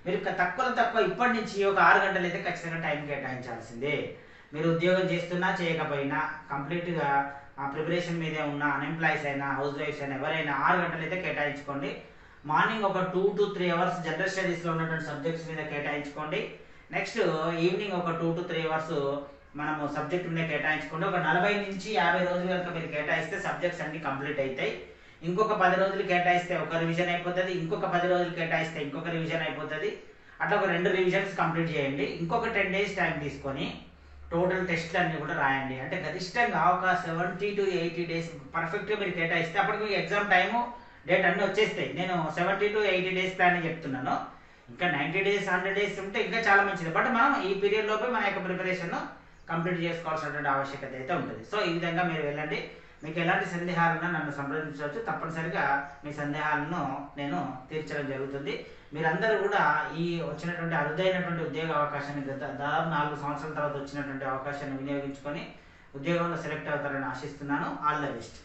మీరు తక్కువలో తక్కువ ఇప్పటి నుంచి ఒక 6 గంటలు అయితే ఖచ్చితంగా టైం కేటాయించాల్సిందే. మీరు ఉద్యోగం చేస్తున్నా చేయకపోయినా కంప్లీట్గా ఆ ప్రిపరేషన్ మీదే ఉన్న అన్ఎంప్లాయీస్ అయినా హౌస్ వైఫ్స్ అయినా ఎవరైనా 6 గంటలు అయితే కేటాయించుకోండి. మార్నింగ్ ఒక 2 to 3 అవర్స్ జనరల్ స్టడీస్లో ఉన్నటువంటి సబ్జెక్ట్స్ మీద కేటాయించుకోండి. నెక్స్ట్ ఈవినింగ్ ఒక 2 to 3 అవర్స్ మనము సబ్జెక్ట్ మీద కేటాయించుకోండి. ఒక 40 నుంచి 50 రోజులు కనుక మీరు కేటాయిస్తే సబ్జెక్ట్స్ అన్ని కంప్లీట్ అవుతాయి. ఇంకొక 10 రోజులు కేటాయిస్తే ఒక రివిజన్ అయిపోతుంది. ఇంకొక 10 రోజులు కేటాయిస్తే ఇంకొక రివిజన్ అయిపోతుంది. అట్లా ఒక 2 రివిజన్స్ కంప్లీట్ చేయండి. ఇంకొక 10 days టైం తీసుకొని టోటల్ టెస్ట్లు అన్నీ కూడా రాయండి. అంటే గరిష్టంగా ఒక 70 to 80 days పర్ఫెక్ట్గా మీరు కేటాయిస్తే అప్పటికి మీకు ఎగ్జామ్ టైము డేట్ అన్నీ వచ్చేస్తాయి. నేను 70 to 80 days ప్లాన్ అని చెప్తున్నాను. ఇంకా 90 days 100 days ఉంటే ఇంకా చాలా మంచిది. బట్ మనం ఈ పీరియడ్ లోపే మన యొక్క ప్రిపరేషన్ కంప్లీట్ చేసుకోవాల్సినటువంటి ఆవశ్యకత అయితే ఉంటుంది. సో ఈ విధంగా మీరు వెళ్ళండి. మీకు ఎలాంటి సందేహాలున్నా నన్ను సంప్రదించవచ్చు. తప్పనిసరిగా మీ సందేహాలను నేను తీర్చడం జరుగుతుంది. మీరందరూ కూడా ఈ వచ్చినటువంటి అరుదైనటువంటి ఉద్యోగ అవకాశాన్ని దాదాపు 4 సంవత్సరాల తర్వాత వచ్చినటువంటి అవకాశాన్ని వినియోగించుకొని ఉద్యోగంలో సెలెక్ట్ అవుతారని ఆశిస్తున్నాను. All the best.